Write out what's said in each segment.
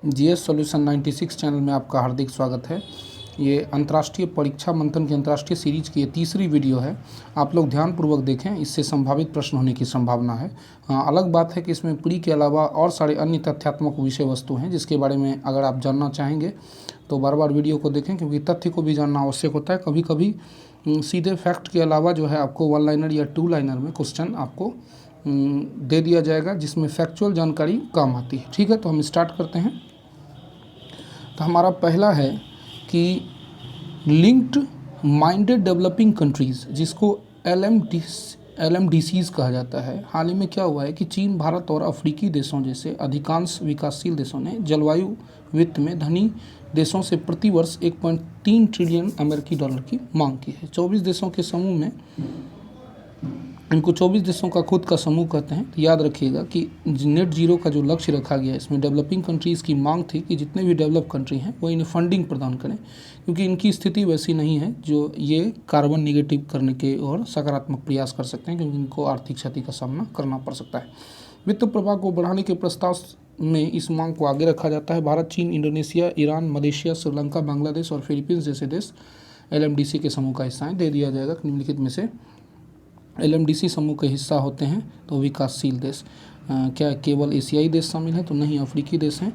GS solution 96 channel में आपका हार्दिक स्वागत है। ये अंतर्राष्ट्रीय परीक्षा मंथन की अंतर्राष्ट्रीय सीरीज की ये तीसरी वीडियो है। आप लोग ध्यानपूर्वक देखें, इससे संभावित प्रश्न होने की संभावना है। अलग बात है कि इसमें प्री के अलावा और सारे अन्य तथ्यात्मक विषय वस्तु हैं जिसके बारे में अगर आप जानना चाहेंगे तो बार बार वीडियो को देखें, क्योंकि तथ्य को भी जानना आवश्यक होता है। कभी कभी सीधे फैक्ट के अलावा जो है आपको वन लाइनर या टू लाइनर में क्वेश्चन आपको दे दिया जाएगा जिसमें फैक्चुअल जानकारी काम आती है। ठीक है, तो हम स्टार्ट करते हैं। तो हमारा पहला है कि लिंक्ड माइंडेड डेवलपिंग कंट्रीज़, जिसको LMDCs कहा जाता है, हाल ही में क्या हुआ है कि चीन, भारत और अफ्रीकी देशों जैसे अधिकांश विकासशील देशों ने जलवायु वित्त में धनी देशों से प्रतिवर्ष 1.3 ट्रिलियन अमेरिकी डॉलर की मांग की है। 24 देशों के समूह में इनको 24 देशों का खुद का समूह कहते हैं। तो याद रखिएगा कि नेट जीरो का जो लक्ष्य रखा गया है, इसमें डेवलपिंग कंट्रीज़ की मांग थी कि जितने भी डेवलप कंट्री हैं वो इन्हें फंडिंग प्रदान करें, क्योंकि इनकी स्थिति वैसी नहीं है जो ये कार्बन निगेटिव करने के और सकारात्मक प्रयास कर सकते हैं, क्योंकि इनको आर्थिक क्षति का सामना करना पड़ सकता है। वित्त प्रवाह को बढ़ाने के प्रस्ताव में इस मांग को आगे रखा जाता है। भारत, चीन, Indonesia, Iran, Malaysia, Sri Lanka, Bangladesh और फिलीपींस जैसे देश LMDC के समूह का हिस्सा दे दिया जाएगा। निम्नलिखित में से LMDC समूह के हिस्सा होते हैं तो विकासशील देश क्या केवल एशियाई देश शामिल हैं? तो नहीं, अफ्रीकी देश हैं,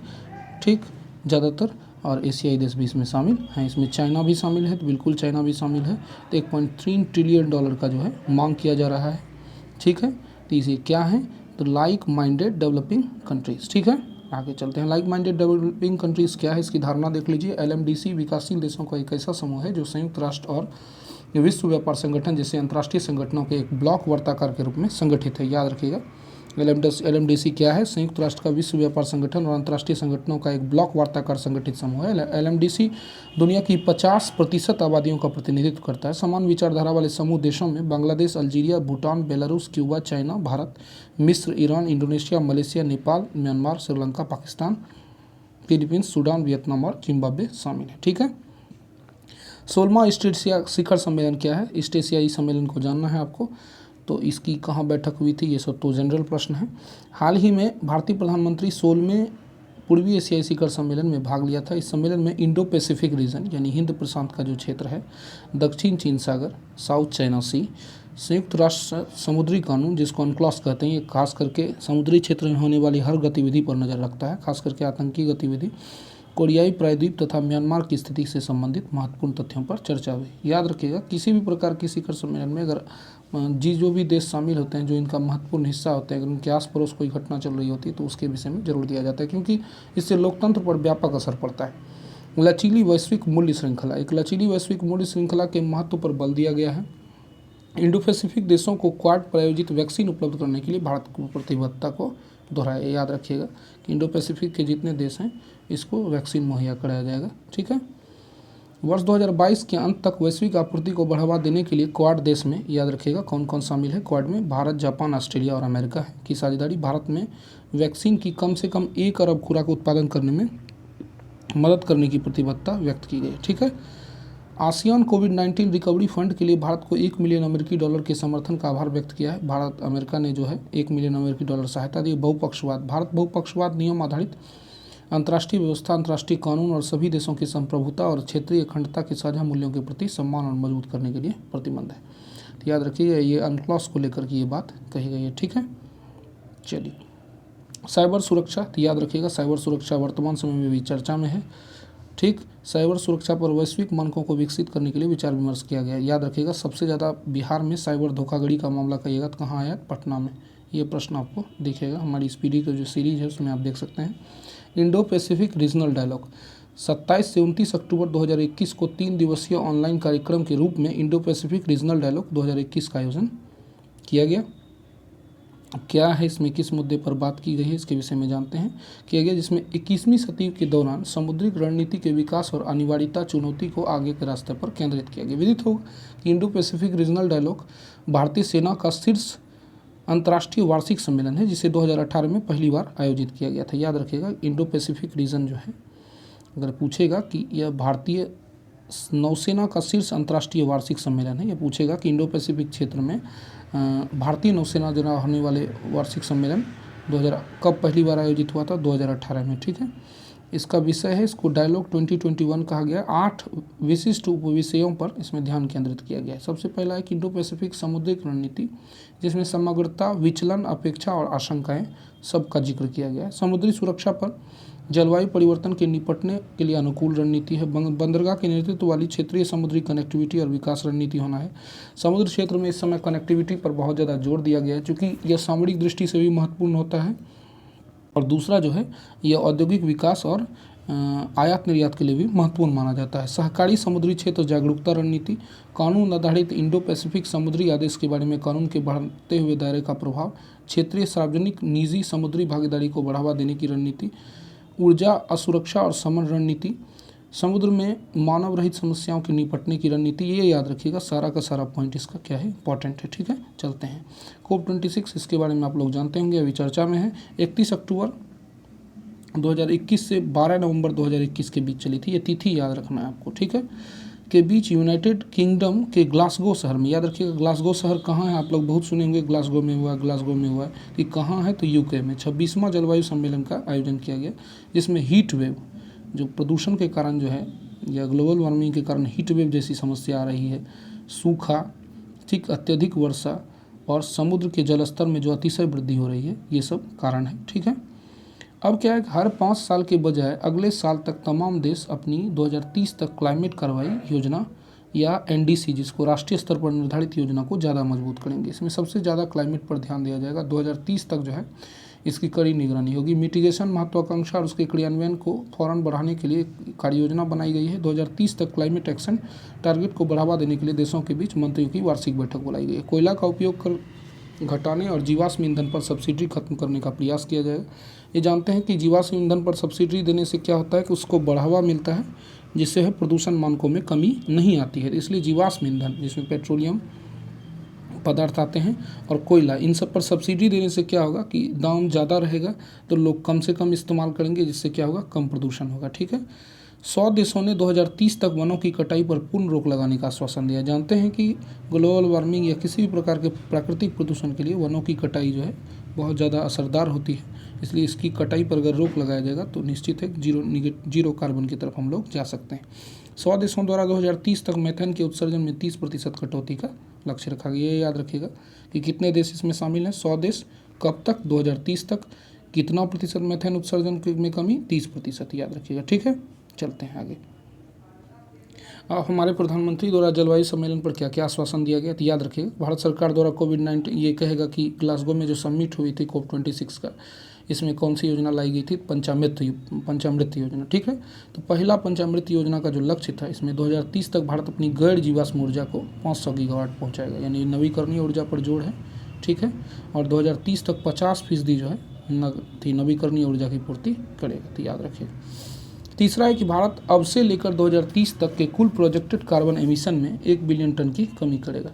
ठीक, ज़्यादातर, और एशियाई देश भी इसमें शामिल हैं। इसमें चाइना भी शामिल है, तो बिल्कुल चाइना भी शामिल है। तो 1.3 ट्रिलियन डॉलर का जो है मांग किया जा रहा है। ठीक है, तो इसे क्या है? तो लाइक माइंडेड डेवलपिंग कंट्रीज़। ठीक है, आगे चलते हैं। लाइक माइंडेड डेवलपिंग कंट्रीज़ क्या है, इसकी धारणा देख लीजिए। LMDC विकासशील देशों का एक ऐसा समूह है जो संयुक्त राष्ट्र और विश्व व्यापार संगठन जैसे अंतर्राष्ट्रीय संगठनों के एक ब्लॉक वर्ताकार के रूप में संगठित है। याद रखिएगा, LMDC क्या है? संयुक्त राष्ट्र का विश्व व्यापार संगठन और अंतर्राष्ट्रीय संगठनों का एक ब्लॉक वार्ताकार संगठित समूह है। LMDC दुनिया की 50% आबादियों का प्रतिनिधित्व करता है। समान विचारधारा वाले समूह देशों में Bangladesh, Algeria, Bhutan, Belarus, Cuba, China, Bharat, मिस्र, Iran, Indonesia, Malaysia, Nepal, Myanmar, Sri Lanka, Pakistan, Philippines, Sudan, Vietnam और जिम्बाब्वे शामिल है। ठीक है, 16वां ईस्ट एशिया शिखर सम्मेलन क्या है? ईस्ट एशियाई सम्मेलन को जानना है आपको। तो इसकी कहाँ बैठक हुई थी, ये सब तो जनरल प्रश्न है। हाल ही में भारतीय प्रधानमंत्री 16वें पूर्वी एशियाई शिखर सम्मेलन में भाग लिया था। इस सम्मेलन में इंडो पैसिफिक रीजन यानी हिंद प्रशांत का जो क्षेत्र है, दक्षिण चीन सागर, साउथ चाइना सी, संयुक्त राष्ट्र समुद्री कानून जिसको अनक्लॉस कहते हैं, ये खास करके समुद्री क्षेत्र में होने वाली हर गतिविधि पर नज़र रखता है, खास करके आतंकी गतिविधि, कोरियाई प्रायद्वीप तथा म्यांमार की स्थिति से संबंधित महत्वपूर्ण तथ्यों पर चर्चा हुई। याद रखिएगा, किसी भी प्रकार की शिखर सम्मेलन में अगर जो भी देश शामिल होते हैं, जो इनका महत्वपूर्ण हिस्सा होते हैं, अगर उनके आस पड़ोस कोई घटना चल रही होती है तो उसके विषय में जरूर दिया जाता है, क्योंकि इससे लोकतंत्र पर व्यापक असर पड़ता है। लचीली वैश्विक मूल्य श्रृंखला, एक लचीली वैश्विक मूल्य श्रृंखला के महत्व पर बल दिया गया है। इंडो पैसिफिक देशों को क्वाड प्रायोजित वैक्सीन उपलब्ध करने के लिए भारत की प्रतिबद्धता को दोहराया। याद रखिएगा कि इंडो पैसिफिक के जितने देश हैं इसको वैक्सीन मुहैया कराया जाएगा। ठीक है, वर्ष 2022 के अंत तक वैश्विक आपूर्ति को बढ़ावा देने के लिए क्वाड देश में, याद रखिएगा कौन कौन शामिल है क्वाड में, भारत, जापान, ऑस्ट्रेलिया और अमेरिका है की साझेदारी भारत में वैक्सीन की कम से कम 1 अरब खुराक उत्पादन करने में मदद करने की प्रतिबद्धता व्यक्त की गई। ठीक है, आसियान कोविड-19 रिकवरी फंड के लिए भारत को 1 मिलियन अमेरिकी डॉलर के समर्थन का आभार व्यक्त किया है। भारत, अमेरिका ने जो है 1 मिलियन अमेरिकी डॉलर सहायता दी। बहुपक्षवाद, भारत बहुपक्षवाद, नियम आधारित अंतर्राष्ट्रीय व्यवस्था, अंतर्राष्ट्रीय कानून और सभी देशों की संप्रभुता और क्षेत्रीय अखंडता के साझा मूल्यों के प्रति सम्मान और मजबूत करने के लिए प्रतिबद्ध है। तो याद रखिएगा, ये अनक्लॉस को लेकर के ये बात कही गई है। ठीक है, चलिए, साइबर सुरक्षा, तो याद रखिएगा साइबर सुरक्षा वर्तमान समय में भी चर्चा में है। ठीक, साइबर सुरक्षा पर वैश्विक मानकों को विकसित करने के लिए विचार विमर्श किया गया। याद रखिएगा, सबसे ज़्यादा बिहार में साइबर धोखाधड़ी का मामला कहिएगा तो कहाँ आया? पटना में। ये प्रश्न आपको दिखेगा, हमारी स्पीडी का जो सीरीज है उसमें आप देख सकते हैं। इंडो पैसिफिक रीजनल डायलॉग, 27 से 29 अक्टूबर 2021 को 3 दिवसीय ऑनलाइन कार्यक्रम के रूप में इंडो पैसिफिक रीजनल डायलॉग 2021 का आयोजन किया गया। अब क्या है इसमें, किस मुद्दे पर बात की गई है, इसके विषय में जानते हैं। किया गया जिसमें 21वीं सदी के दौरान समुद्री रणनीति के विकास और अनिवार्यता चुनौती को आगे के रास्ते पर केंद्रित किया गया। विदित होगा कि इंडो पैसिफिक रीजनल डायलॉग भारतीय सेना का शीर्ष अंतर्राष्ट्रीय वार्षिक सम्मेलन है, जिसे 2018 में पहली बार आयोजित किया गया था। याद रखिएगा, इंडो पैसिफिक रीजन जो है, अगर पूछेगा कि यह भारतीय नौसेना का शीर्ष अंतर्राष्ट्रीय वार्षिक सम्मेलन है, यह पूछेगा कि इंडो पैसिफिक क्षेत्र में भारतीय नौसेना द्वारा होने वाले वार्षिक सम्मेलन 2000 कब पहली बार आयोजित हुआ था? 2018 में। ठीक है, इसका विषय है, इसको डायलॉग 2021 कहा गया। 8 विशिष्ट उपविषयों पर इसमें ध्यान केंद्रित किया गया है। सबसे पहला है कि इंडो पैसिफिक समुद्रिक रणनीति, जिसमें समग्रता, विचलन, अपेक्षा और आशंकाएं सबका जिक्र किया गया है। समुद्री सुरक्षा पर जलवायु परिवर्तन के निपटने के लिए अनुकूल रणनीति है। बंदरगाह के नेतृत्व वाली क्षेत्रीय समुद्री कनेक्टिविटी और विकास रणनीति होना है। समुद्र क्षेत्र में इस समय कनेक्टिविटी पर बहुत ज़्यादा जोर दिया गया है, चूँकि यह सामरिक दृष्टि से भी महत्वपूर्ण होता है। और दूसरा जो है यह औद्योगिक विकास और आयात निर्यात के लिए भी महत्वपूर्ण माना जाता है। सहकारी समुद्री क्षेत्र जागरूकता रणनीति, कानून आधारित इंडो पैसिफिक समुद्री आदेश के बारे में कानून के बढ़ते हुए दायरे का प्रभाव, क्षेत्रीय सार्वजनिक निजी समुद्री भागीदारी को बढ़ावा देने की रणनीति, ऊर्जा असुरक्षा और समन रणनीति, समुद्र में मानव रहित समस्याओं के निपटने की रणनीति। ये याद रखिएगा, सारा का सारा पॉइंट इसका क्या है, इंपॉर्टेंट है। ठीक है, चलते हैं COP26, इसके बारे में आप लोग जानते होंगे, अभी चर्चा में है। 31 अक्टूबर 2021 से 12 नवंबर 2021 के बीच चली थी, ये तिथि याद रखना है आपको। ठीक है, के बीच यूनाइटेड किंगडम के ग्लासगो शहर में, याद रखिएगा ग्लासगो शहर कहाँ है, आप लोग बहुत सुने होंगे ग्लासगो में हुआ, ग्लासगो में हुआ है, कि कहाँ है, तो यूके में 26वां जलवायु सम्मेलन का आयोजन किया गया, जिसमें हीट वेव, जो प्रदूषण के कारण जो है या ग्लोबल वार्मिंग के कारण हीट वेव जैसी समस्या आ रही है, सूखा, ठीक, अत्यधिक वर्षा और समुद्र के जलस्तर में जो अतिशय वृद्धि हो रही है, ये सब कारण है। ठीक है, अब क्या है, हर 5 साल के बजाय अगले साल तक तमाम देश अपनी 2030 तक क्लाइमेट कार्रवाई योजना या NDC, जिसको राष्ट्रीय स्तर पर निर्धारित योजना को ज़्यादा मजबूत करेंगे। इसमें सबसे ज़्यादा क्लाइमेट पर ध्यान दिया जाएगा। 2030 तक जो है इसकी कड़ी निगरानी होगी। मिटिगेशन महत्वाकांक्षा और उसके क्रियान्वयन को फौरन बढ़ाने के लिए कार्य योजना बनाई गई है। 2030 तक क्लाइमेट एक्शन टारगेट को बढ़ावा देने के लिए देशों के बीच मंत्रियों की वार्षिक बैठक बुलाई गई है। कोयला का उपयोग कर घटाने और जीवाश्म ईंधन पर सब्सिडी खत्म करने का प्रयास किया जाएगा। ये जानते हैं कि जीवाश्म ईंधन पर सब्सिडी देने से क्या होता है कि उसको बढ़ावा मिलता है, जिससे है प्रदूषण मानकों में कमी नहीं आती है। इसलिए जीवाश्म ईंधन, जिसमें पेट्रोलियम पदार्थ आते हैं और कोयला, इन सब पर सब्सिडी देने से क्या होगा कि दाम ज़्यादा रहेगा, तो लोग कम से कम इस्तेमाल करेंगे, जिससे क्या होगा, कम प्रदूषण होगा। ठीक है, 100 देशों ने 2030 तक वनों की कटाई पर पूर्ण रोक लगाने का आश्वासन दिया। जानते हैं कि ग्लोबल वार्मिंग या किसी भी प्रकार के प्राकृतिक प्रदूषण के लिए वनों की कटाई जो है बहुत ज़्यादा असरदार होती है, इसलिए इसकी कटाई पर अगर रोक लगाया जाएगा तो निश्चित है जीरो कार्बन की तरफ हम लोग जा सकते हैं। 100 देशों द्वारा 2030 तक मीथेन के उत्सर्जन में 30% कटौती का लक्ष्य रखा गया। ये याद रखिएगा कि कितने देश इसमें शामिल हैं, 100 देश, कब तक, 2030 तक, कितना प्रतिशत मीथेन उत्सर्जन में कमी, 30%, याद रखिएगा। ठीक है, चलते हैं आगे। हमारे प्रधानमंत्री द्वारा जलवायु सम्मेलन पर क्या क्या आश्वासन दिया गया, तो याद रखिएगा भारत सरकार द्वारा कोविड-19, ये कहेगा कि ग्लासगो में जो समिट हुई थी COP26 का, इसमें कौन सी योजना लाई गई थी, पंचामृत योजना। ठीक है, तो पहला पंचामृत योजना का जो लक्ष्य था, इसमें 2030 तक भारत अपनी गैर जीवाश्म ऊर्जा को 500 गीगावाट पहुँचाएगा, यानी नवीकरणीय ऊर्जा पर जोर है। ठीक है, और 2030 तक 50% जो है नवीकरणीय ऊर्जा की पूर्ति करेगा, तो याद रखिए। तीसरा है कि भारत अब से लेकर 2030 तक के कुल प्रोजेक्टेड कार्बन एमिशन में 1 बिलियन टन की कमी करेगा।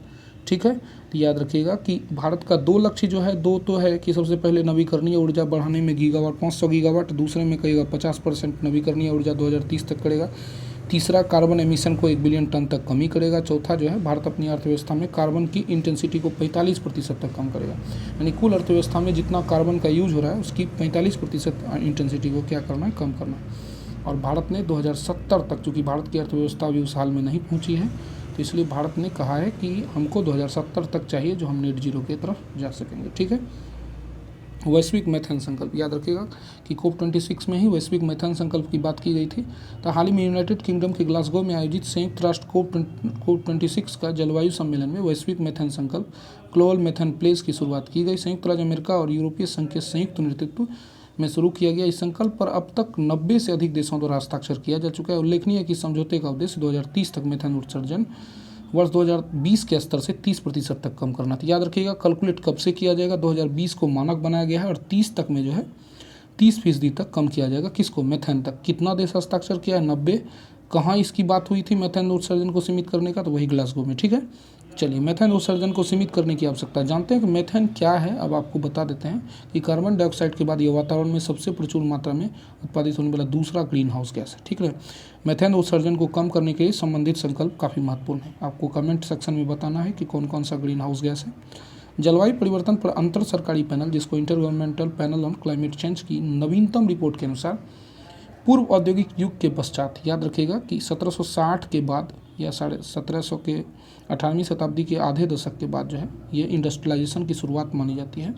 ठीक है, तो याद रखिएगा कि भारत का 2 लक्ष्य जो है, 2 तो है कि सबसे पहले नवीकरणीय ऊर्जा बढ़ाने में गीगावाट 500 गीगावाट, दूसरे में कहेगा 50% नवीकरणीय ऊर्जा 2030 तक करेगा। तीसरा, कार्बन एमिशन को 1 बिलियन टन तक कमी करेगा। चौथा जो है, भारत अपनी अर्थव्यवस्था में कार्बन की इंटेंसिटी को 45% तक कम करेगा, यानी कुल अर्थव्यवस्था में जितना कार्बन का यूज हो रहा है उसकी 45% इंटेंसिटी को क्या करना है, कम करना है। और भारत ने 2070 तक, चूँकि भारत की अर्थव्यवस्था अभी उस हाल में नहीं पहुंची है, तो इसलिए भारत ने कहा है कि हमको 2070 तक चाहिए जो हम नेट जीरो की तरफ जा सकेंगे। ठीक है, वैश्विक मैथेन संकल्प, याद रखिएगा कि COP26 में ही वैश्विक मैथेन संकल्प की बात की गई थी। तो हाल ही में यूनाइटेड किंगडम के ग्लासगो में आयोजित संयुक्त राष्ट्र COP26 का जलवायु सम्मेलन में वैश्विक मैथेन संकल्प, ग्लोबल मैथेन प्लेस की शुरुआत की गई। संयुक्त राज्य अमेरिका और यूरोपीय संघ के संयुक्त नेतृत्व में शुरू किया गया। इस संकल्प पर अब तक 90 से अधिक देशों द्वारा हस्ताक्षर किया जा चुका है। उल्लेखनीय है कि समझौते का उद्देश्य 2030 तक मीथेन उत्सर्जन वर्ष 2020 के स्तर से 30% तक कम करना था। याद रखिएगा, कैलकुलेट कब से किया जाएगा, 2020 को मानक बनाया गया है और 30 तक में जो है 30% तक कम किया जाएगा। किसको, मीथेन तक। कितना देश हस्ताक्षर किया है, 90। कहाँ इसकी बात हुई थी मीथेन उत्सर्जन को सीमित करने का, तो वही ग्लासगो में। ठीक है, चलिए, मीथेन उत्सर्जन को सीमित करने की आवश्यकता। जानते हैं कि मीथेन क्या है, अब आपको बता देते हैं कि कार्बन डाइऑक्साइड के बाद ये वातावरण में सबसे प्रचुर मात्रा में उत्पादित होने वाला दूसरा ग्रीन हाउस गैस है। ठीक है, मीथेन उत्सर्जन को कम करने के लिए संबंधित संकल्प काफ़ी महत्वपूर्ण है। आपको कमेंट सेक्शन में बताना है कि कौन कौन सा ग्रीन हाउस गैस है। जलवायु परिवर्तन पर अंतर सरकारी पैनल, जिसको inter governmental panel on climate change की नवीनतम रिपोर्ट के अनुसार पूर्व औद्योगिक युग के पश्चात, याद रखिएगा कि 1760 के बाद या 1750 के 18वीं शताब्दी के आधे दशक के बाद जो है ये इंडस्ट्रियलाइजेशन की शुरुआत मानी जाती है।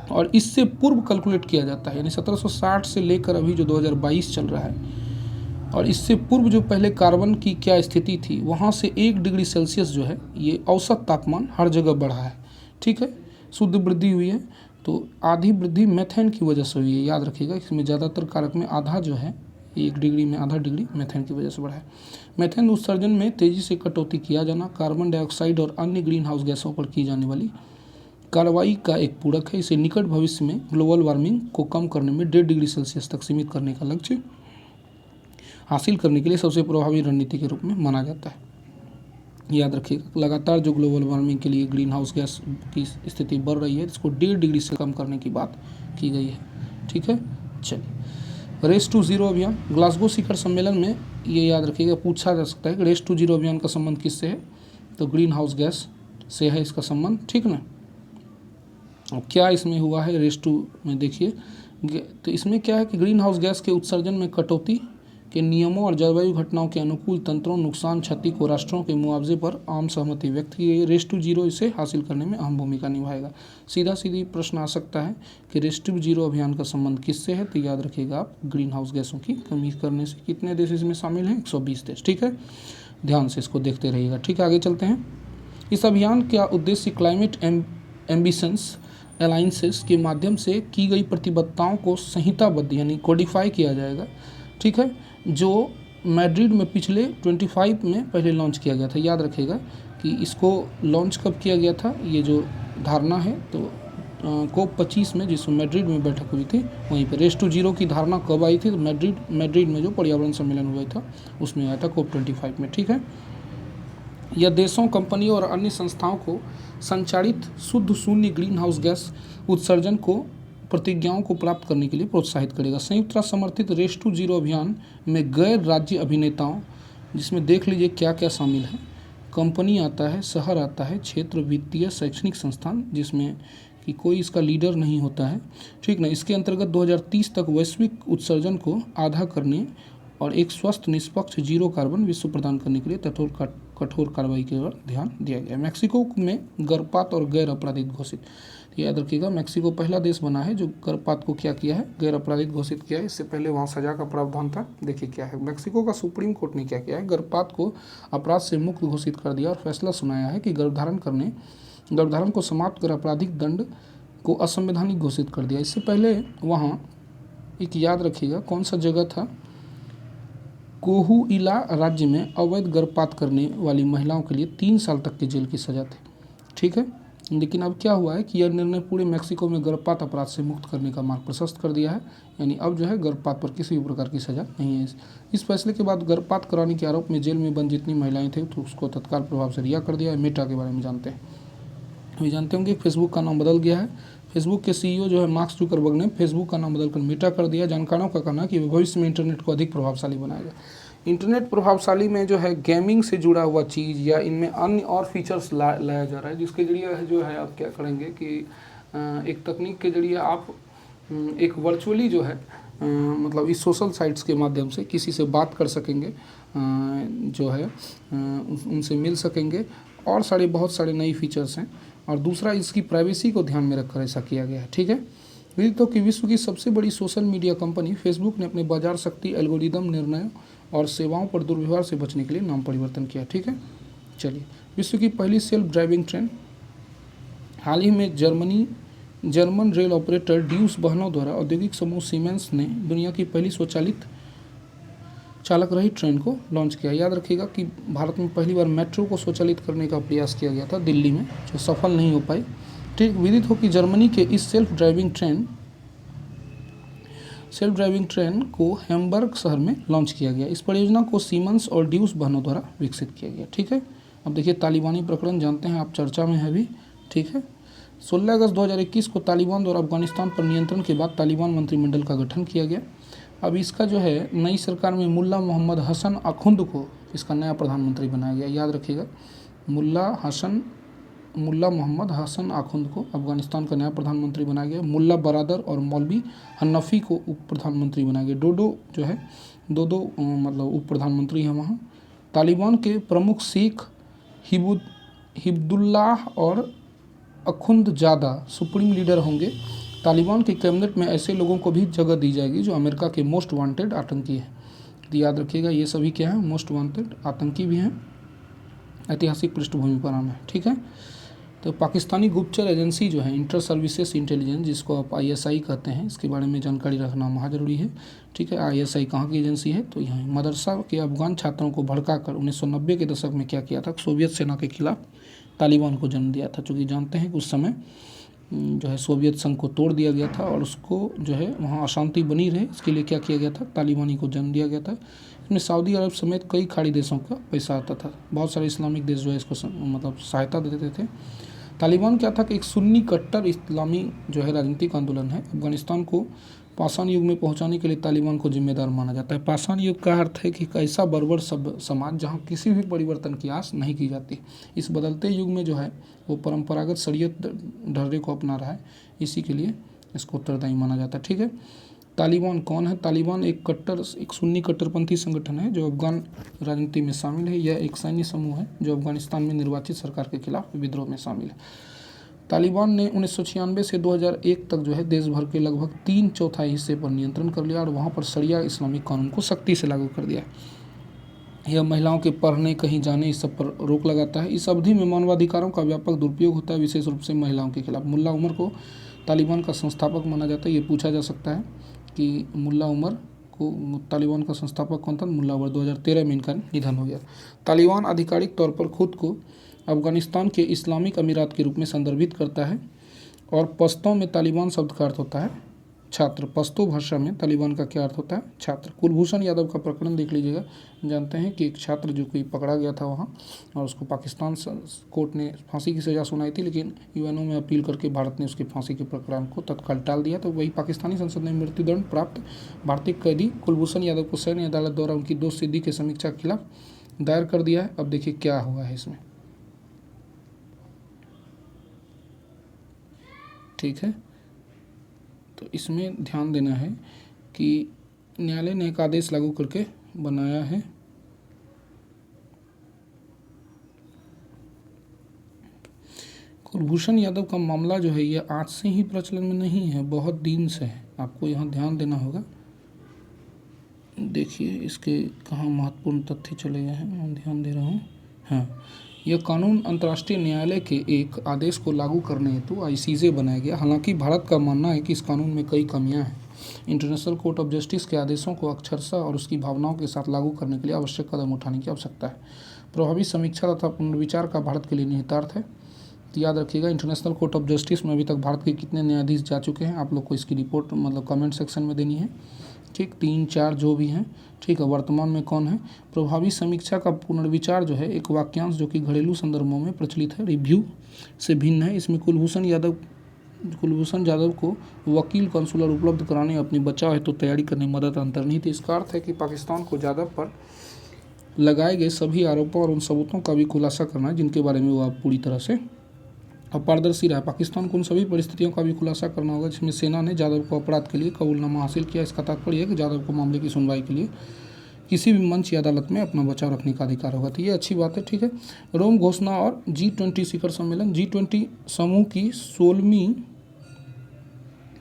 और इससे पूर्व कैलकुलेट किया जाता है, यानी 1760 से लेकर अभी जो 2022 चल रहा है, और इससे पूर्व जो पहले कार्बन की क्या स्थिति थी, वहाँ से 1 डिग्री सेल्सियस जो है ये औसत तापमान हर जगह बढ़ा है। ठीक है, शुद्ध वृद्धि हुई है। तो आधी वृद्धि मेथेन की वजह से हुई है, याद रखिएगा। इसमें ज़्यादातर कारक में आधा जो है 1 डिग्री में आधा डिग्री मेथेन की वजह से बढ़ा है। मेथेन उत्सर्जन में तेज़ी से कटौती किया जाना कार्बन डाइऑक्साइड और अन्य ग्रीन हाउस गैसों पर की जाने वाली कार्रवाई का एक पूरक है। इसे निकट भविष्य में ग्लोबल वार्मिंग को कम करने में 1.5 डिग्री सेल्सियस तक सीमित करने का लक्ष्य हासिल करने के लिए सबसे प्रभावी रणनीति के रूप में माना जाता है। याद रखिएगा, लगातार जो ग्लोबल वार्मिंग के लिए ग्रीन हाउस गैस की स्थिति बढ़ रही है, इसको 1.5 डिग्री से कम करने की बात की गई है। ठीक है, चलिए। रेस टू जीरो अभियान, ग्लासगो शिखर सम्मेलन में ये याद रखिएगा, पूछा जा सकता है कि रेस टू जीरो अभियान का संबंध किससे है, तो ग्रीन हाउस गैस से है इसका संबंध। ठीक ना। अब क्या इसमें हुआ है रेस टू में, देखिए तो इसमें क्या है कि ग्रीन हाउस गैस के उत्सर्जन में कटौती के नियमों और जलवायु घटनाओं के अनुकूल तंत्रों, नुकसान क्षति को राष्ट्रों के मुआवजे पर आम सहमति व्यक्त की गई। रेस टू जीरो इसे हासिल करने में अहम भूमिका निभाएगा। सीधी प्रश्न आ सकता है कि रेस टू जीरो अभियान का संबंध किससे है, तो याद रखिएगा आप ग्रीन हाउस गैसों की कमी करने से। कितने देश इसमें शामिल हैं, 120 देश। ठीक है, ध्यान से इसको देखते रहिएगा। ठीक है, आगे चलते हैं। इस अभियान का उद्देश्य क्लाइमेट एम्बिशंस अलाइंसेस के माध्यम से की गई प्रतिबद्धताओं को संहिताबद्ध यानी कोडिफाई किया जाएगा। ठीक है, जो मैड्रिड में पिछले 25 में पहले लॉन्च किया गया था। याद रखिएगा कि इसको लॉन्च कब किया गया था, ये जो धारणा है, तो COP 25 में, जिसमें मैड्रिड में बैठक हुई थी, वहीं पर रेस टू जीरो की धारणा कब आई थी, तो मैड्रिड में जो पर्यावरण सम्मेलन हुआ था उसमें आया था, COP 25 में। ठीक है, यह देशों, कंपनियों और अन्य संस्थाओं को संचालित शुद्ध शून्य ग्रीन हाउस गैस उत्सर्जन को प्रतिज्ञाओं को प्राप्त करने के लिए प्रोत्साहित करेगा। संयुक्त राष्ट्र समर्थित रेस टू जीरो अभियान में गैर राज्य अभिनेताओं, जिसमें देख लीजिए क्या क्या शामिल है, कंपनी आता है, शहर आता है, क्षेत्र, वित्तीय, शैक्षणिक संस्थान, जिसमें कि कोई इसका लीडर नहीं होता है। ठीक ना। इसके अंतर्गत 2030 तक वैश्विक उत्सर्जन को आधा करने और एक स्वस्थ, निष्पक्ष, जीरो कार्बन विश्व प्रदान करने के लिए कठोर कार्रवाई की ओर ध्यान दिया गया। मैक्सिको में गर्भपात और गैर आपराधिक घोषित, याद रखिएगा मैक्सिको पहला देश बना है जो गर्भपात को क्या किया है, गैर आपराधिक घोषित किया है। इससे पहले वहाँ सजा का प्रावधान था। देखिए क्या है, मैक्सिको का सुप्रीम कोर्ट ने क्या किया है, गर्भपात को अपराध से मुक्त घोषित कर दिया और फैसला सुनाया है कि गर्भधारण को समाप्त कर आपराधिक दंड को असंवैधानिक घोषित कर दिया। इससे पहले वहाँ एक, याद रखिएगा कौन सा जगह था, कोहुइला राज्य में अवैध गर्भपात करने वाली महिलाओं के लिए 3 साल तक की जेल की सजा थी। ठीक है, लेकिन अब क्या हुआ है कि यह निर्णय पूरे मैक्सिको में गर्भपात अपराध से मुक्त करने का मार्ग प्रशस्त कर दिया है। यानी अब जो है गर्भपात पर किसी भी प्रकार की सजा नहीं है। इस फैसले के बाद गर्भपात कराने के आरोप में जेल में बंद जितनी महिलाएं थी तो उसको तत्काल प्रभाव से रिहा कर दिया है। मेटा के बारे में जानते हैं, अभी जानते होंगे फेसबुक का नाम बदल गया है। फेसबुक के CEO जो है मार्क जुकरबर्ग ने फेसबुक का नाम बदलकर मेटा कर दिया। जानकारों का कहना है कि भविष्य में इंटरनेट को अधिक प्रभावशाली बनाएगा। इंटरनेट प्रभावशाली में जो है गेमिंग से जुड़ा हुआ चीज़ या इनमें अन्य और फीचर्स लाया जा रहा है, जिसके जरिए जो है आप क्या करेंगे कि एक तकनीक के जरिए आप एक वर्चुअली जो है मतलब इस सोशल साइट्स के माध्यम से किसी से बात कर सकेंगे, जो है उनसे मिल सकेंगे, और बहुत सारे नई फीचर्स हैं। और दूसरा, इसकी प्राइवेसी को ध्यान में रखकर ऐसा किया गया है। ठीक है, विदित हो कि विश्व की सबसे बड़ी सोशल मीडिया कंपनी फेसबुक ने अपने बाजार शक्ति, एल्गोरिदम निर्णयों और सेवाओं पर दुर्व्यवहार से बचने के लिए नाम परिवर्तन किया। ठीक है, चलिए। विश्व की पहली सेल्फ ड्राइविंग ट्रेन, हाल ही में जर्मन रेल ऑपरेटर ड्यूस वाहनों द्वारा औद्योगिक समूह सीमेंस ने दुनिया की पहली स्वचालित चालक रहित ट्रेन को लॉन्च किया। याद रखिएगा कि भारत में पहली बार मेट्रो को स्वचालित करने का प्रयास किया गया था दिल्ली में, जो सफल नहीं हो पाई। ठीक, विदित हो कि जर्मनी के इस सेल्फ ड्राइविंग ट्रेन को हैम्बर्ग शहर में लॉन्च किया गया। इस परियोजना को सीमेंस और ड्यूस वाहनों द्वारा विकसित किया गया। ठीक है, अब देखिए तालिबानी प्रकरण जानते हैं आप, चर्चा में है अभी। ठीक है, 16 अगस्त 2021 को तालिबान द्वारा अफगानिस्तान पर नियंत्रण के बाद तालिबान मंत्रिमंडल का गठन किया गया। अब इसका जो है नई सरकार में मुल्ला मोहम्मद हसन अखुंद को इसका नया प्रधानमंत्री बनाया गया। याद रखिएगा, मुल्ला हसन मुल्ला मोहम्मद हसन आखुंद को अफगानिस्तान का नया प्रधानमंत्री बनाया गया। मुल्ला बरादर और मौलवी हन्नफी को उप प्रधानमंत्री बनाया गया। डोडो जो है दो मतलब उप प्रधानमंत्री हैं वहाँ। तालिबान के प्रमुख शेख हिब्दुल्लाह और अखुंदजादा सुप्रीम लीडर होंगे। तालिबान की कैबिनेट में ऐसे लोगों को भी जगह दी जाएगी जो अमेरिका के मोस्ट वांटेड आतंकी है। तो याद रखिएगा ये सभी क्या है, मोस्ट वांटेड आतंकी भी हैं। ऐतिहासिक पृष्ठभूमि पर आना है, ठीक है। तो पाकिस्तानी गुप्तचर एजेंसी जो है इंटर सर्विसेज इंटेलिजेंस, जिसको आप ISI कहते हैं, इसके बारे में जानकारी रखना महा जरूरी है, ठीक है। ISI कहाँ की एजेंसी है, तो यहाँ मदरसा के अफगान छात्रों को भड़काकर 1990 के दशक में क्या किया था, सोवियत सेना के खिलाफ तालिबान को जन्म दिया था। चूँकि जानते हैं कि उस समय जो है सोवियत संघ को तोड़ दिया गया था और उसको जो है वहाँ अशांति बनी रहे, इसके लिए क्या किया गया था, तालिबानी को जन्म दिया गया था। इसमें सऊदी अरब समेत कई खाड़ी देशों का पैसा आता था। बहुत सारे इस्लामिक देश जो है इसको मतलब सहायता देते थे। तालिबान क्या था कि एक सुन्नी कट्टर इस्लामी जो है राजनीतिक आंदोलन है। अफगानिस्तान को पाषाण युग में पहुंचाने के लिए तालिबान को जिम्मेदार माना जाता है। पाषाण युग का अर्थ है कि एक ऐसा बर्बर समाज जहां किसी भी परिवर्तन की आस नहीं की जाती। इस बदलते युग में जो है वो परंपरागत शरीयत ढर्रे को अपना रहा है, इसी के लिए इसको उत्तरदायी माना जाता है, ठीक है। तालिबान कौन है? तालिबान एक सुन्नी कट्टरपंथी संगठन है जो अफगान राजनीति में शामिल है। यह एक सैन्य समूह है जो अफगानिस्तान में निर्वाचित सरकार के खिलाफ विद्रोह में शामिल है। तालिबान ने 1996 से 2001 तक जो है देश भर के लगभग 3/4 हिस्से पर नियंत्रण कर लिया और वहाँ पर शरिया इस्लामिक कानून को सख्ती से लागू कर दिया। यह महिलाओं के पढ़ने, कहीं जाने, इस सब पर रोक लगाता है। इस अवधि में मानवाधिकारों का व्यापक दुरुपयोग होता है, विशेष रूप से महिलाओं के खिलाफ। मुल्ला उमर को तालिबान का संस्थापक माना जाता है। ये पूछा जा सकता है कि मुल्ला उमर को तालिबान का संस्थापक कौन था? मुल्ला उमर। 2013 में इनका निधन हो गया। तालिबान आधिकारिक तौर पर खुद को अफगानिस्तान के इस्लामिक अमीरात के रूप में संदर्भित करता है और पश्तो में तालिबान शब्द का अर्थ होता है छात्र। पश्तो भाषा में तालिबान का क्या अर्थ होता है? छात्र। कुलभूषण यादव का प्रकरण देख लीजिएगा। जानते हैं कि एक छात्र जो कोई पकड़ा गया था वहाँ और उसको पाकिस्तान कोर्ट ने फांसी की सज़ा सुनाई थी, लेकिन UN में अपील करके भारत ने उसके फांसी के प्रकरण को तत्काल टाल दिया। तो वही पाकिस्तानी संसद ने मृत्युदंड प्राप्त भारतीय कैदी कुलभूषण यादव को सैन्य अदालत द्वारा उनकी दोष सिद्धि की समीक्षा के खिलाफ दायर कर दिया है। अब देखिए क्या हुआ है इसमें, ठीक है। तो इसमें ध्यान देना है कि न्यायालय ने एक आदेश लागू करके बनाया है कुलभूषण यादव का मामला जो है ये आज से ही प्रचलन में नहीं है, बहुत दिन से है। आपको यहाँ ध्यान देना होगा। देखिए इसके कहाँ महत्वपूर्ण तथ्य चले गए हैं, मैं ध्यान दे रहा हूँ। हाँ, यह कानून अंतर्राष्ट्रीय न्यायालय के एक आदेश को लागू करने हेतु ICJ बनाया गया। हालांकि भारत का मानना है कि इस कानून में कई कमियां हैं। इंटरनेशनल कोर्ट ऑफ जस्टिस के आदेशों को अक्षरशः और उसकी भावनाओं के साथ लागू करने के लिए आवश्यक कदम उठाने की आवश्यकता है। प्रभावी समीक्षा तथा पुनर्विचार का भारत के लिए निहितार्थ है। तो याद रखिएगा, इंटरनेशनल कोर्ट ऑफ जस्टिस में अभी तक भारत के कितने न्यायाधीश जा चुके हैं, आप लोग को इसकी रिपोर्ट मतलब कमेंट सेक्शन में देनी है, ठीक। 3-4 जो भी हैं, ठीक है। वर्तमान में कौन है? प्रभावी समीक्षा का पुनर्विचार जो है एक वाक्यांश जो कि घरेलू संदर्भों में प्रचलित है, रिव्यू से भिन्न है। इसमें कुलभूषण यादव को वकील कंसुलर उपलब्ध कराने, अपनी बचाव हेतु तैयारी करने में मदद अंतर्निहित। इसका अर्थ है कि पाकिस्तान को यादव पर लगाए गए सभी आरोपों और उन सबूतों का भी खुलासा करना है जिनके बारे में वो आप पूरी तरह से अपारदर्शी रहा। पाकिस्तान को उन सभी परिस्थितियों का भी खुलासा करना होगा जिसमें सेना ने जाधव को अपराध के लिए कबूलनामा हासिल किया। इसका तात्पर्य है कि जाधव को मामले की सुनवाई के लिए किसी भी मंच या अदालत में अपना बचाव रखने का अधिकार होगा। तो ये अच्छी बात है, ठीक है। रोम घोषणा और G20 शिखर सम्मेलन। G20 समूह की 16वीं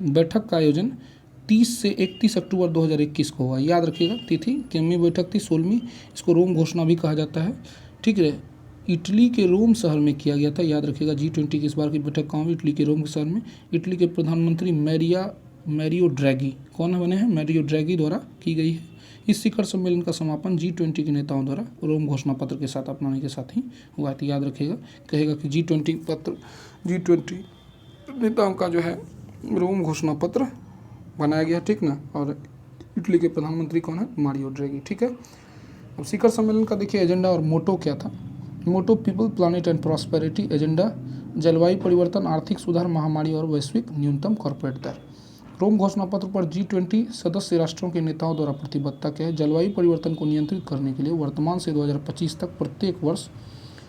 बैठक का आयोजन 30 से 31 अक्टूबर 2021 को हुआ। याद रखिएगा तिथि, कितनी बैठक थी? 16वीं। इसको रोम घोषणा भी कहा जाता है, ठीक है। इटली के रोम शहर में किया गया था। याद रखिएगा G20 की इस बार की बैठक कहाँ हुई? इटली के रोम शहर में। इटली के प्रधानमंत्री मैरियो ड्रैगी कौन बने हैं? मैरियो ड्रैगी द्वारा की गई है। इस शिखर सम्मेलन का समापन G20 के नेताओं द्वारा रोम घोषणा पत्र के साथ अपनाने के साथ ही हुआ। तो याद रखिएगा, कहेगा कि G20 नेताओं का जो है रोम घोषणा पत्र बनाया गया, ठीक ना। और इटली के प्रधानमंत्री कौन है? मैरियो ड्रैगी, ठीक है। अब शिखर सम्मेलन का देखिए एजेंडा और मोटो क्या था। Motto people, planet and prosperity. Agenda जलवायु परिवर्तन, आर्थिक सुधार, महामारी और वैश्विक न्यूनतम कॉर्पोरेट दर। रोम घोषणा पत्र पर G20 सदस्य राष्ट्रों के नेताओं द्वारा प्रतिबद्धता क्या है? जलवायु परिवर्तन को नियंत्रित करने के लिए वर्तमान से 2025 तक प्रत्येक वर्ष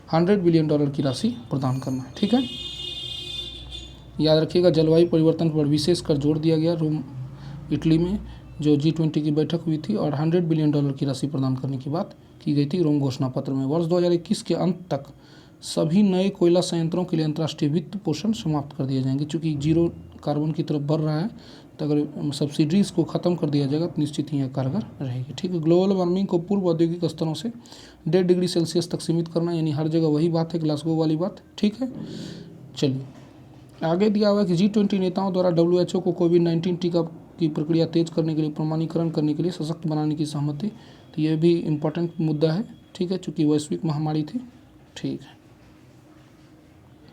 $100 बिलियन की राशि प्रदान करना है। ठीक है, याद रखिएगा जलवायु परिवर्तन पर विशेषकर जोर दिया गया रोम इटली में जो G20 की बैठक हुई थी और $100 बिलियन की राशि प्रदान करने की बात की गई थी रोम घोषणा पत्र में। वर्ष 2021 के अंत तक सभी नए कोयला संयंत्रों के लिए अंतर्राष्ट्रीय वित्त पोषण समाप्त कर दिए जाएंगे। चूँकि जीरो कार्बन की तरफ बढ़ रहा है तो अगर सब्सिडीज़ को ख़त्म कर दिया जाएगा तो निश्चित ही यह कारगर रहेगी। ठीक है, ग्लोबल वार्मिंग को पूर्व औद्योगिक स्तरों से 1.5 डिग्री सेल्सियस तक सीमित करना, यानी हर जगह वही बात है, ग्लासगो वाली बात। ठीक है, चलिए आगे दिया हुआ है कि G20 नेताओं द्वारा WHO को कोविड-19 टीका की प्रक्रिया तेज करने के लिए, प्रमाणीकरण करने के लिए सशक्त बनाने की सहमति। तो यह भी इम्पोर्टेंट मुद्दा है। ठीक है, चूँकि वैश्विक महामारी थी। ठीक है,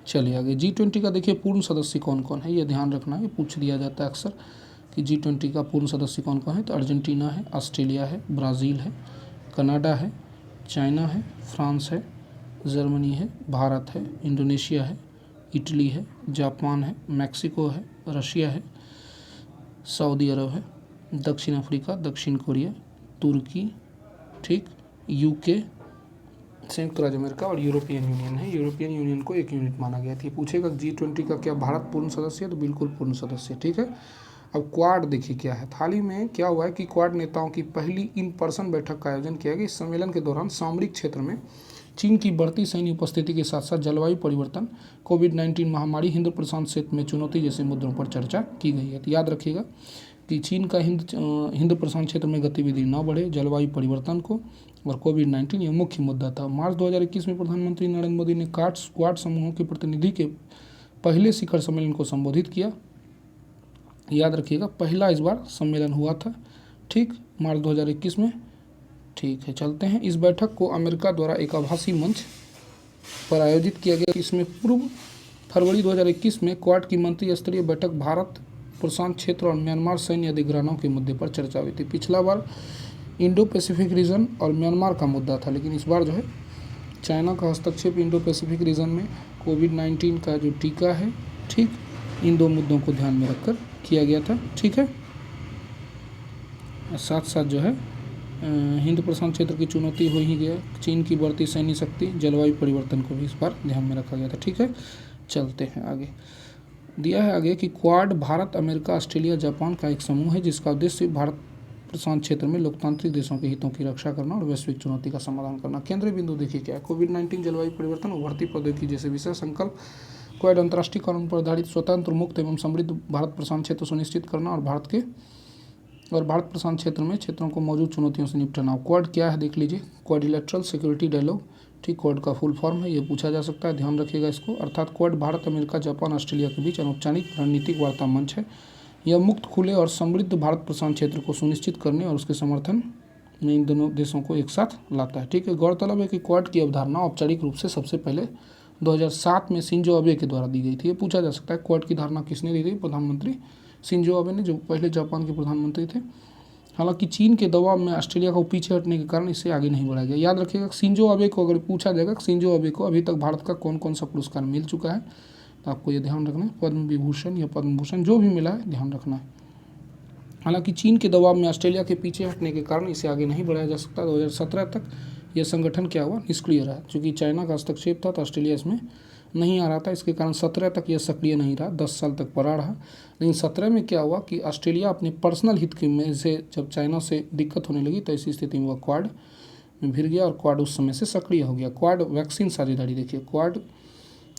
चलिए आगे G20 का देखिए पूर्ण सदस्य कौन कौन है, ये ध्यान रखना है, ये पूछ दिया जाता है अक्सर कि G20 का पूर्ण सदस्य कौन कौन है। तो अर्जेंटीना है, ऑस्ट्रेलिया है, ब्राज़ील है, कनाडा है, चाइना है, फ्रांस है, जर्मनी है, भारत है, इंडोनेशिया है, इटली है, जापान है, मैक्सिको है, रशिया है, सऊदी अरब है, दक्षिण अफ्रीका, दक्षिण कोरिया, तुर्की, ठीक, यूके, संयुक्त राज्य अमेरिका और यूरोपियन यूनियन है। यूरोपियन यूनियन को एक यूनिट माना गया था। पूछेगा G20 का क्या भारत पूर्ण सदस्य है, तो बिल्कुल पूर्ण सदस्य है। ठीक है, अब क्वाड देखिए क्या है। हाल ही में क्या हुआ है कि क्वाड नेताओं की पहली इन पर्सन बैठक का आयोजन किया गया। इस सम्मेलन के दौरान सामरिक क्षेत्र में चीन की बढ़ती सैन्य उपस्थिति के साथ साथ जलवायु परिवर्तन, कोविड-19 महामारी, हिंद प्रशांत क्षेत्र में चुनौती जैसे मुद्दों पर चर्चा की गई है। तो याद रखिएगा कि चीन का हिंद प्रशांत क्षेत्र में गतिविधि न बढ़े, जलवायु परिवर्तन को और कोविड-19 यह मुख्य मुद्दा था। मार्च 2021 में प्रधानमंत्री नरेंद्र मोदी ने क्वाड समूहों के प्रतिनिधि के पहले शिखर सम्मेलन को संबोधित किया। याद रखिएगा पहला इस बार सम्मेलन हुआ था। ठीक, मार्च 2021 में। ठीक है, चलते हैं। इस बैठक को अमेरिका द्वारा एक आभासी मंच पर आयोजित किया गया। इसमें पूर्व फरवरी 2021 में क्वाड की मंत्री स्तरीय बैठक भारत प्रशांत क्षेत्र और म्यांमार सैन्य अधिग्रहणों के मुद्दे पर चर्चा हुई थी। पिछला बार इंडो पैसिफिक रीजन और म्यांमार का मुद्दा था, लेकिन इस बार जो है चाइना का हस्तक्षेप इंडो पैसिफिक रीजन में, कोविड-19 का जो टीका है, ठीक, इन दो मुद्दों को ध्यान में रखकर किया गया था। ठीक है, साथ साथ जो है हिंद प्रशांत क्षेत्र की चुनौती हो ही गया, चीन की बढ़ती सैन्य शक्ति, जलवायु परिवर्तन को भी इस बार ध्यान में रखा गया था। ठीक है, चलते हैं आगे। दिया है आगे कि quad Bharat, America, Australia, Japan का एक समूह है जिसका उद्देश्य भारत प्रशांत क्षेत्र में लोकतांत्रिक देशों के हितों की रक्षा करना और वैश्विक चुनौती का समाधान करना। केंद्रीय बिंदु देखिए क्या है। कोविड-19, जलवायु परिवर्तन, उभरती प्रौद्योगिकी जैसे विषय संकल्प। क्वाड अंतर्राष्ट्रीय कानून पर आधारित स्वतंत्र, मुक्त एवं समृद्ध भारत प्रशांत क्षेत्र सुनिश्चित करना और भारत प्रशांत क्षेत्र में क्षेत्रों को मौजूद चुनौतियों से निपटना। क्वाड क्या है देख लीजिए। क्वाड्रिलेटरल सिक्योरिटी डायलॉग, ठीक, क्वाड का फुल फॉर्म है, ये पूछा जा सकता है, ध्यान रखिएगा इसको। अर्थात quad Bharat, America, Japan, Australia के बीच अनौपचारिक रणनीतिक वार्ता मंच है। यह मुक्त, खुले और समृद्ध भारत प्रशांत क्षेत्र को सुनिश्चित करने और उसके समर्थन में इन दोनों देशों को एक साथ लाता है। ठीक है, गौरतलब है कि क्वाड की अवधारणा औपचारिक रूप से सबसे पहले 2007 में शिंजो अबे के द्वारा दी गई थी। ये पूछा जा सकता है क्वाड की धारणा किसने दी थी। प्रधानमंत्री शिंजो अबे ने, जो पहले जापान के प्रधानमंत्री थे। हालांकि चीन के दबाव में ऑस्ट्रेलिया को पीछे हटने के कारण इसे आगे नहीं बढ़ाया गया। याद रखिएगा शिंजो अबे को अगर पूछा जाएगा, शिंजो अबे को अभी तक भारत का कौन कौन सा पुरस्कार मिल चुका है, तो आपको ये ध्यान रखना है, पद्म विभूषण या पद्म भूषण जो भी मिला है ध्यान रखना है। हालांकि चीन के दबाव में ऑस्ट्रेलिया के पीछे हटने के कारण इसे आगे नहीं बढ़ाया जा सकता। 2017 तक यह संगठन क्या हुआ, निष्क्रिय रहा। चूँकि चाइना का हस्तक्षेप था तो ऑस्ट्रेलिया इसमें नहीं आ रहा था, इसके कारण 17 तक यह सक्रिय नहीं रहा, 10 साल तक पड़ा रहा। लेकिन 17 में क्या हुआ कि ऑस्ट्रेलिया अपने पर्सनल हित के में से जब चाइना से दिक्कत होने लगी तो ऐसी स्थिति में वह क्वाड में भिड़ गया और क्वाड उस समय से सक्रिय हो गया। क्वाड वैक्सीन साझेदारी देखिए। क्वाड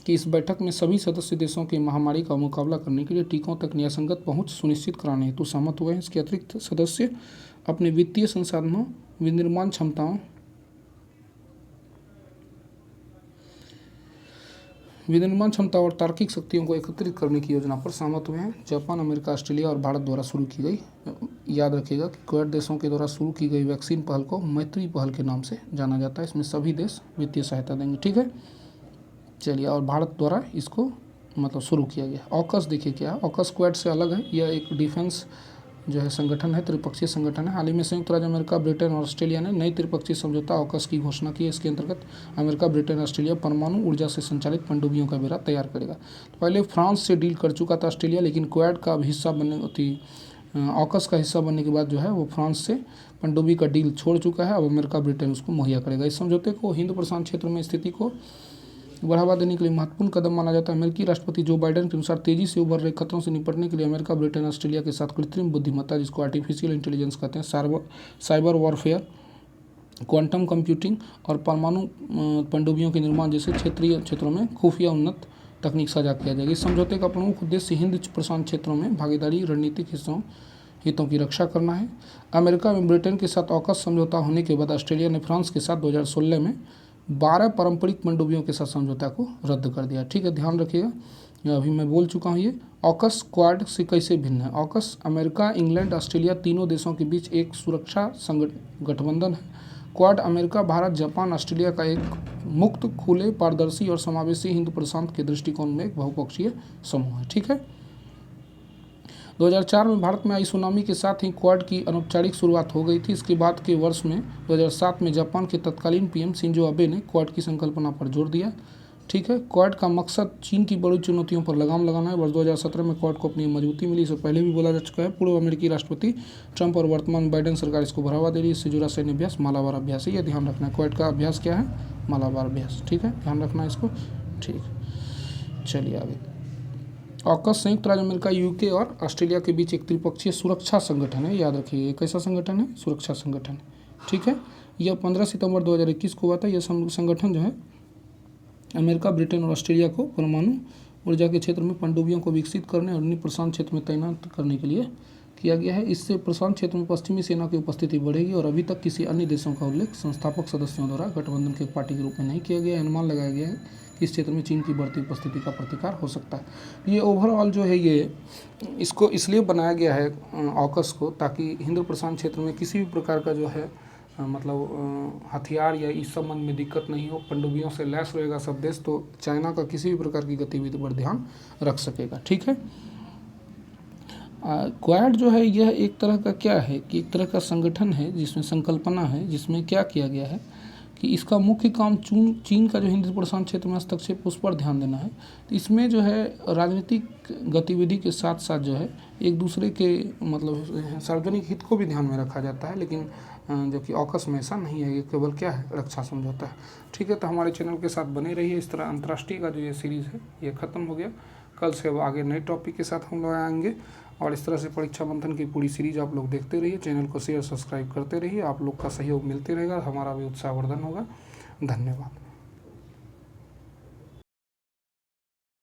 की इस बैठक में सभी सदस्य देशों की महामारी का मुकाबला करने के लिए टीकों तक न्यायसंगत पहुंच सुनिश्चित कराने हेतु सहमत हुए हैं। इसके अतिरिक्त सदस्य अपने वित्तीय संसाधनों, विनिर्माण क्षमता और तार्किक शक्तियों को एकत्रित करने की योजना पर सहमत हुए हैं। जापान, अमेरिका, ऑस्ट्रेलिया और भारत द्वारा शुरू की गई, याद रखिएगा कि क्वाड देशों के द्वारा शुरू की गई वैक्सीन पहल को मैत्री पहल के नाम से जाना जाता है। इसमें सभी देश वित्तीय सहायता देंगे। ठीक है, चलिए, और भारत द्वारा इसको मतलब शुरू किया गया। ऑकस देखिए क्या है। ऑकस क्वाड से अलग है, यह एक डिफेंस जो है संगठन है, त्रिपक्षीय संगठन है। हाल ही में संयुक्त राज्य अमेरिका, ब्रिटेन और ऑस्ट्रेलिया ने नई त्रिपक्षीय समझौता ऑकस की घोषणा की है। इसके अंतर्गत अमेरिका, ब्रिटेन, ऑस्ट्रेलिया परमाणु ऊर्जा से संचालित पनडुब्बियों का बेड़ा तैयार करेगा। तो पहले फ्रांस से डील कर चुका था ऑस्ट्रेलिया, लेकिन क्वाड का हिस्सा बनने ऑकस का हिस्सा बनने के बाद जो है वो फ्रांस से पनडुब्बी का डील छोड़ चुका है। अब अमेरिका ब्रिटेन उसको मुहैया करेगा। इस समझौते को हिंद प्रशांत क्षेत्र में स्थिति को बढ़ावा देने के लिए महत्वपूर्ण कदम माना जाता है। अमेरिकी राष्ट्रपति जो बाइडेन के अनुसार तेजी से उभर रहे खतरों से निपटने के लिए अमेरिका ब्रिटेन ऑस्ट्रेलिया के साथ कृत्रिम बुद्धिमत्ता, जिसको आर्टिफिशियल इंटेलिजेंस कहते हैं, साइबर वॉरफेयर, क्वांटम कंप्यूटिंग और परमाणु पनडुब्बियों के निर्माण जैसे क्षेत्रीय क्षेत्रों में खुफिया उन्नत तकनीक साझा किया जाएगा। इस समझौते का प्रमुख उद्देश्य हिंद प्रशांत क्षेत्रों में भागीदारी, रणनीतिक हितों की रक्षा करना है। अमेरिका में ब्रिटेन के साथ ऑकस समझौता होने के बाद ऑस्ट्रेलिया ने फ्रांस के साथ 2016 में 12 पारंपरिक पनडुब्बियों के साथ समझौता को रद्द कर दिया। ठीक है, ध्यान रखिएगा, अभी मैं बोल चुका हूँ। ये ऑकस क्वाड से कैसे भिन्न है? ऑकस अमेरिका, इंग्लैंड, ऑस्ट्रेलिया तीनों देशों के बीच एक सुरक्षा गठबंधन है। Quad America, Bharat, Japan, Australia का एक मुक्त, खुले, पारदर्शी और समावेशी हिंद प्रशांत के दृष्टिकोण में एक बहुपक्षीय समूह है। ठीक है, 2004 में भारत में आई सुनामी के साथ ही क्वाड की अनौपचारिक शुरुआत हो गई थी। इसके बाद के वर्ष में 2007 में जापान के तत्कालीन पीएम शिंजो अबे ने क्वाड की संकल्पना पर जोर दिया। ठीक है, क्वाड का मकसद चीन की बड़ी चुनौतियों पर लगाम लगाना है। वर्ष 2017 में क्वाड को अपनी मजबूती मिली, इसे पहले भी बोला जा चुका है। पूर्व अमेरिकी राष्ट्रपति ट्रंप और वर्तमान बाइडेन सरकार इसको बढ़ावा दे रही है। इससे जुड़ा सैन्य अभ्यास मालाबार अभ्यास है, यह ध्यान रखना है। क्वाड का अभ्यास क्या है? मालाबार अभ्यास। ठीक है, ध्यान रखना है इसको। ठीक, चलिए आगे। ऑकस संयुक्त राज्य अमेरिका, यूके और ऑस्ट्रेलिया के बीच एक त्रिपक्षीय सुरक्षा संगठन है। याद रखिए, ये कैसा संगठन है? सुरक्षा संगठन है। ठीक है, यह 15 सितंबर 2021 को हुआ था। यह संगठन जो है अमेरिका, ब्रिटेन और ऑस्ट्रेलिया को परमाणु ऊर्जा के क्षेत्र में पनडुब्बियों को विकसित करने और उन्हें प्रशांत क्षेत्र में तैनात करने के लिए किया गया है। इससे प्रशांत क्षेत्र में पश्चिमी सेना की उपस्थिति बढ़ेगी और अभी तक किसी अन्य देशों का उल्लेख संस्थापक सदस्यों द्वारा गठबंधन के पार्टी के रूप में नहीं किया गया। अनुमान लगाया गया है कि इस क्षेत्र में चीन की बढ़ती उपस्थिति का प्रतिकार हो सकता है। ये ओवरऑल जो है, ये इसको इसलिए बनाया गया है ऑकस को, ताकि हिंद प्रशांत क्षेत्र में किसी भी प्रकार का जो है मतलब हथियार या इस संबंध में दिक्कत नहीं हो। पनडुब्बियों से लैस रहेगा सब देश, तो चाइना का किसी भी प्रकार की गतिविधि पर ध्यान रख सकेगा। ठीक है, क्वाड जो है यह एक तरह का क्या है कि एक तरह का संगठन है जिसमें संकल्पना है, जिसमें क्या किया गया है कि इसका मुख्य काम चीन का जो हिंद प्रशांत क्षेत्र में हस्तक्षेप, उस पर ध्यान देना है। तो इसमें जो है राजनीतिक गतिविधि के साथ साथ जो है एक दूसरे के मतलब सार्वजनिक हित को भी ध्यान में रखा जाता है, लेकिन जबकि ऑकस में ऐसा नहीं है। ये केवल क्या है? रक्षा समझौता है। ठीक है, तो हमारे चैनल के साथ बने रहिए। इस तरह अंतर्राष्ट्रीय का जो ये सीरीज़ है ये ख़त्म हो गया। कल से अब आगे नए टॉपिक के साथ हम लोग आएंगे और इस तरह से परीक्षा मंथन की पूरी सीरीज आप लोग देखते रहिए। चैनल को शेयर सब्सक्राइब करते रहिए। आप लोग का सहयोग मिलते रहेगा, हमारा भी उत्साहवर्धन होगा। धन्यवाद।